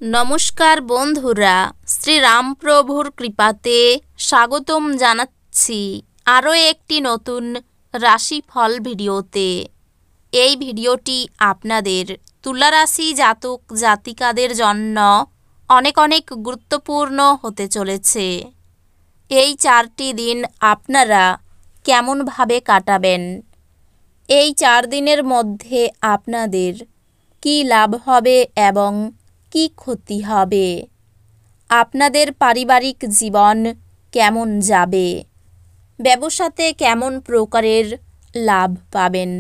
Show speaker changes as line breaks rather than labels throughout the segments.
নমস্কার বন্ধুরা, শ্রীরামপ্রভুর কৃপাতে স্বাগতম জানাচ্ছি আরও একটি নতুন রাশিফল ভিডিওতে। এই ভিডিওটি আপনাদের তুলা রাশি জাতক জাতিকাদের জন্য অনেক অনেক গুরুত্বপূর্ণ হতে চলেছে। এই 4টি দিন আপনারা কেমনভাবে কাটাবেন? এই 4 দিনের মধ্যে আপনাদের কী লাভ হবে এবং কি ক্ষতি হবে? আপনাদের পারিবারিক জীবন কেমন যাবে? ব্যবসাতে কেমন প্রকারের লাভ পাবেন?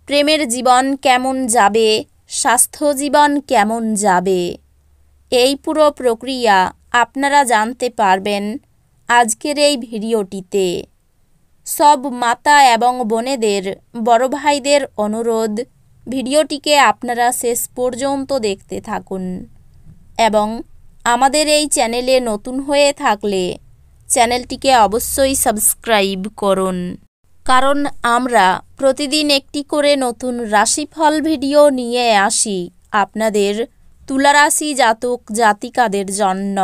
প্রেমের জীবন কেমন যাবে? স্বাস্থ্য জীবন কেমন যাবে? এই পুরো প্রক্রিয়া আপনারা জানতে পারবেন আজকের এই ভিডিওটিতে। সব মাতা এবং বোনেদের, বড় ভাইদের অনুরোধ, ভিডিওটিকে আপনারা শেষ পর্যন্ত দেখতে থাকুন এবং আমাদের এই চ্যানেলে নতুন হয়ে থাকলে চ্যানেলটিকে অবশ্যই সাবস্ক্রাইব করুন, কারণ আমরা প্রতিদিন একটি করে নতুন রাশিফল ভিডিও নিয়ে আসি আপনাদের তুলা রাশি জাতক জাতিকাদের জন্য।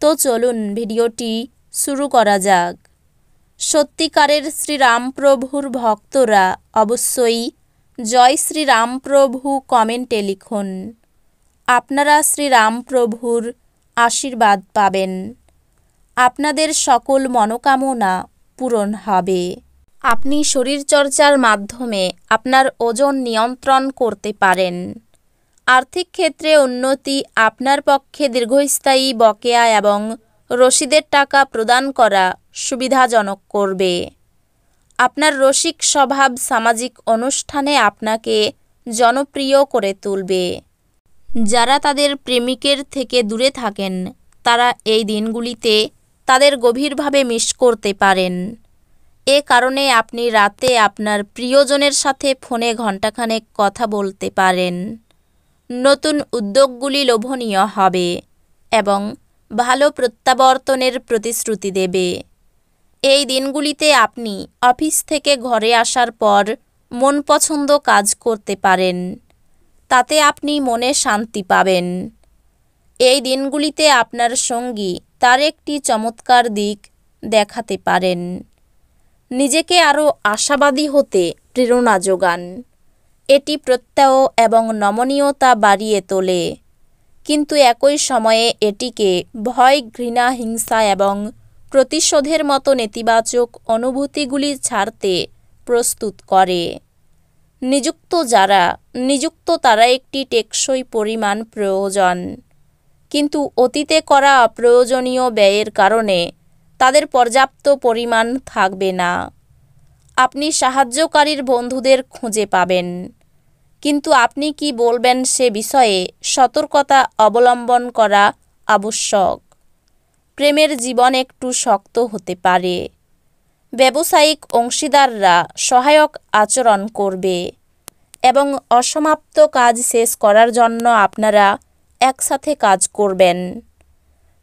তো চলুন ভিডিওটি শুরু করা যাক। সত্যিকারের শ্রীরামপ্রভুর ভক্তরা অবশ্যই জয় শ্রীরামপ্রভু কমেন্টে লিখুন। আপনারা শ্রীরামপ্রভুর আশীর্বাদ পাবেন। আপনাদের সকল মনোকামনা পূরণ হবে। আপনি শরীরচর্চার মাধ্যমে আপনার ওজন নিয়ন্ত্রণ করতে পারেন। আর্থিক ক্ষেত্রে উন্নতি আপনার পক্ষে দীর্ঘস্থায়ী বকেয়া এবং রসিদের টাকা প্রদান করা সুবিধাজনক করবে। আপনার রসিক স্বভাব সামাজিক অনুষ্ঠানে আপনাকে জনপ্রিয় করে তুলবে। যারা তাদের প্রেমিকের থেকে দূরে থাকেন তারা এই দিনগুলিতে তাদের গভীরভাবে মিস করতে পারেন। এ কারণে আপনি রাতে আপনার প্রিয়জনের সাথে ফোনে ঘণ্টাখানেক কথা বলতে পারেন। নতুন উদ্যোগগুলি লোভনীয় হবে এবং ভালো প্রত্যাবর্তনের প্রতিশ্রুতি দেবে। এই দিনগুলিতে আপনি অফিস থেকে ঘরে আসার পর মন পছন্দ কাজ করতে পারেন। তাতে আপনি মনে শান্তি পাবেন। এই দিনগুলিতে আপনার সঙ্গী তার একটি চমৎকার দিক দেখাতে পারেন। নিজেকে আরও আশাবাদী হতে প্রেরণা যোগান। এটি প্রত্যয় এবং নমনীয়তা বাড়িয়ে তোলে, কিন্তু একই সময়ে এটিকে ভয়, ঘৃণা, হিংসা এবং প্রতিশোধের মতো নেতিবাচক অনুভূতিগুলি ছাড়তে প্রস্তুত করে। নিযুক্ত তারা একটি টেকসই পরিমাণ প্রয়োজন, কিন্তু অতীতে করা অপ্রয়োজনীয় ব্যয়ের কারণে তাদের পর্যাপ্ত পরিমাণ থাকবে না। আপনি সাহায্যকারীর বন্ধুদের খুঁজে পাবেন, কিন্তু আপনি কি বলবেন সে বিষয়ে সতর্কতা অবলম্বন করা আবশ্যক। প্রেমের জীবন একটু শক্ত হতে পারে। ব্যবসায়িক অংশীদাররা সহায়ক আচরণ করবে এবং অসমাপ্ত কাজ শেষ করার জন্য আপনারা একসাথে কাজ করবেন।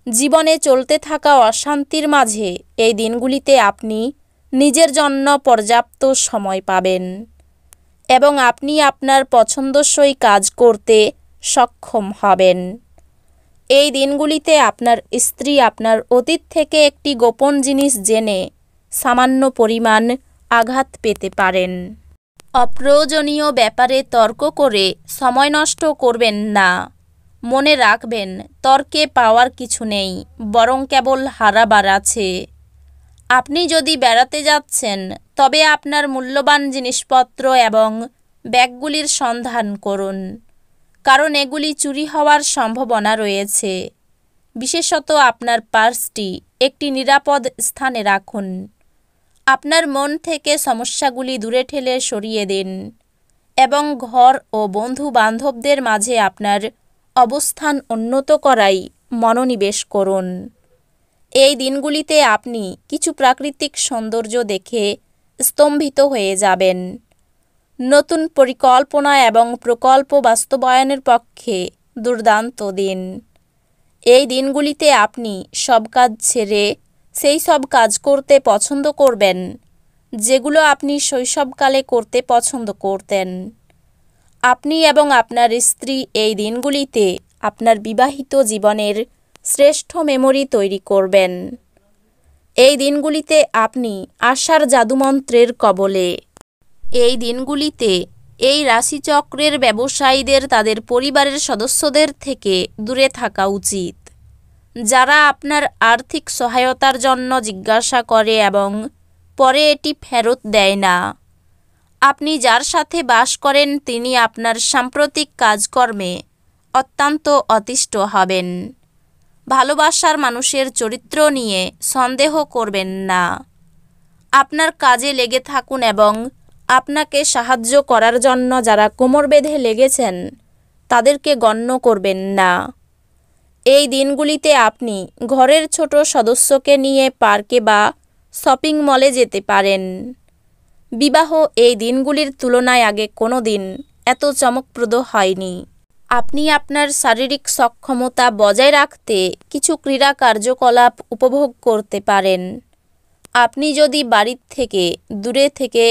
জীবনে চলতে থাকা অশান্তির মাঝে এই দিনগুলিতে আপনি নিজের জন্য পর্যাপ্ত সময় পাবেন এবং আপনি আপনার পছন্দসই কাজ করতে সক্ষম হবেন। এই দিনগুলিতে আপনার স্ত্রী আপনার অতীত থেকে একটি গোপন জিনিস জেনে সামান্য পরিমাণ আঘাত পেতে পারেন। অপ্রয়োজনীয় ব্যাপারে তর্ক করে সময় নষ্ট করবেন না। মনে রাখবেন, তর্কে পাওয়ার কিছু নেই, বরং কেবল হারাবার আছে। আপনি যদি বেড়াতে যাচ্ছেন তবে আপনার মূল্যবান জিনিসপত্র এবং ব্যাগগুলির সন্ধান করুন, কারণ এগুলি চুরি হওয়ার সম্ভাবনা রয়েছে। বিশেষত আপনার পার্সটি একটি নিরাপদ স্থানে রাখুন। আপনার মন থেকে সমস্যাগুলি দূরে ঠেলে সরিয়ে দিন এবং ঘর ও বন্ধু বান্ধবদের মাঝে আপনার অবস্থান উন্নত করাই মনোনিবেশ করুন। এই দিনগুলিতে আপনি কিছু প্রাকৃতিক সৌন্দর্য দেখে স্তম্ভিত হয়ে যাবেন। নতুন পরিকল্পনা এবং প্রকল্প বাস্তবায়নের পক্ষে দুর্দান্ত দিন। এই দিনগুলিতে আপনি সব কাজ ছেড়ে সেই সব কাজ করতে পছন্দ করবেন যেগুলো আপনি শৈশবকালে করতে পছন্দ করতেন। আপনি এবং আপনার স্ত্রী এই দিনগুলিতে আপনার বিবাহিত জীবনের শ্রেষ্ঠ মেমোরি তৈরি করবেন। এই দিনগুলিতে আপনি আশার জাদুমন্ত্রের কবলে। এই দিনগুলিতে এই রাশিচক্রের ব্যবসায়ীদের তাদের পরিবারের সদস্যদের থেকে দূরে থাকা উচিত, যারা আপনার আর্থিক সহায়তার জন্য জিজ্ঞাসা করে এবং পরে এটি ফেরত দেয় না। আপনি যার সাথে বাস করেন তিনি আপনার সাম্প্রতিক কাজকর্মে অত্যন্ত অতিষ্ঠ হবেন। ভালোবাসার মানুষের চরিত্র নিয়ে সন্দেহ করবেন না। আপনার কাজে লেগে থাকুন এবং আপনাকে সাহায্য করার জন্য যারা কোমর বেঁধে লেগেছেন তাদেরকে গণ্য করবেন না। এই দিনগুলিতে আপনি ঘরের ছোট সদস্যকে নিয়ে পার্কে বা শপিং মলে যেতে পারেন। বিবাহ এই দিনগুলির তুলনায় আগে কোনো দিন এত চমকপ্রদ হয়নি। আপনি আপনার শারীরিক সক্ষমতা বজায় রাখতে কিছু ক্রীড়া কার্যকলাপ উপভোগ করতে পারেন। আপনি যদি বাড়ির থেকে দূরে থেকে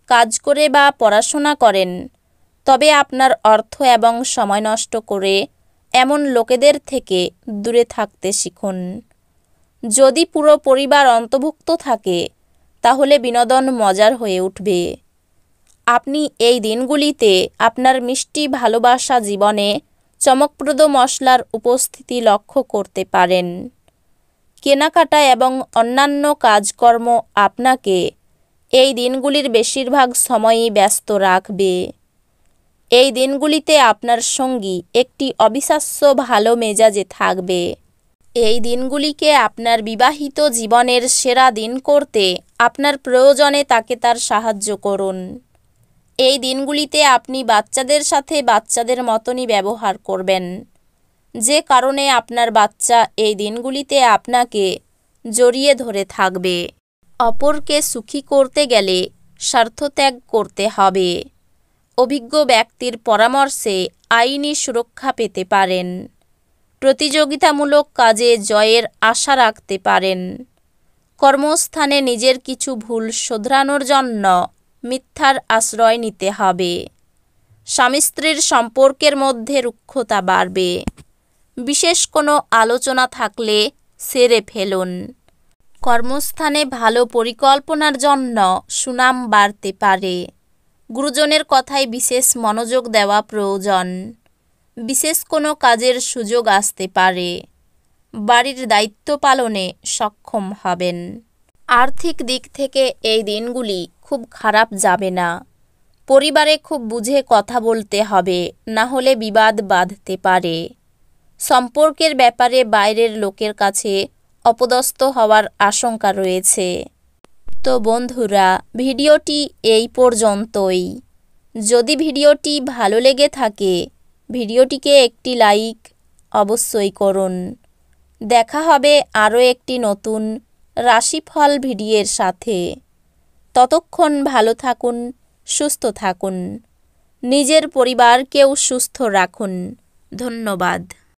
কাজ করে বা পড়াশোনা করেন, তবে আপনার অর্থ এবং সময় নষ্ট করে এমন লোকেদের থেকে দূরে থাকতে শিখুন। যদি পুরো পরিবার অন্তর্ভুক্ত থাকে তাহলে বিনোদন মজার হয়ে উঠবে। আপনি এই দিনগুলিতে আপনার মিষ্টি ভালোবাসা জীবনে চমকপ্রদ মশলার উপস্থিতি লক্ষ্য করতে পারেন। কেনাকাটা এবং অন্যান্য কাজকর্ম আপনাকে এই দিনগুলির বেশিরভাগ সময়ই ব্যস্ত রাখবে। এই দিনগুলিতে আপনার সঙ্গী একটি অবিশ্বাস্য ভালো মেজাজে থাকবে। এই দিনগুলিকে আপনার বিবাহিত জীবনের সেরা দিন করতে আপনার প্রয়োজনে তাকে তার সাহায্য করুন। এই দিনগুলিতে আপনি বাচ্চাদের সাথে বাচ্চাদের মতনই ব্যবহার করবেন, যে কারণে আপনার বাচ্চা এই দিনগুলিতে আপনাকে জড়িয়ে ধরে থাকবে। অপরকে সুখী করতে গেলে স্বার্থত্যাগ করতে হবে। অভিজ্ঞ ব্যক্তির পরামর্শে আইনি সুরক্ষা পেতে পারেন। প্রতিযোগিতামূলক কাজে জয়ের আশা রাখতে পারেন। কর্মস্থানে নিজের কিছু ভুল শোধরানোর জন্য মিথ্যার আশ্রয় নিতে হবে। স্বামী স্ত্রীর সম্পর্কের মধ্যে রুক্ষতা বাড়বে। বিশেষ কোনো আলোচনা থাকলে সেরে ফেলুন। কর্মস্থানে ভালো পরিকল্পনার জন্য সুনাম বাড়তে পারে। গুরুজনের কথায় বিশেষ মনোযোগ দেওয়া প্রয়োজন। বিশেষ কোনো কাজের সুযোগ আসতে পারে। বাড়ির দায়িত্ব পালনে সক্ষম হবেন। আর্থিক দিক থেকে এই দিনগুলি খুব খারাপ যাবে না। পরিবারে খুব বুঝে কথা বলতে হবে, না হলে বিবাদ বাঁধতে পারে। সম্পর্কের ব্যাপারে বাইরের লোকের কাছে অপদস্থ হওয়ার আশঙ্কা রয়েছে। তো বন্ধুরা, ভিডিওটি এই পর্যন্তই। যদি ভিডিওটি ভালো লেগে থাকে ভিডিওটিকে একটি লাইক অবশ্যই করুন। দেখা হবে আরও একটি নতুন রাশিফল ভিডিওর সাথে। ততক্ষণ ভালো থাকুন, সুস্থ থাকুন, নিজের পরিবারকেও সুস্থ রাখুন। ধন্যবাদ।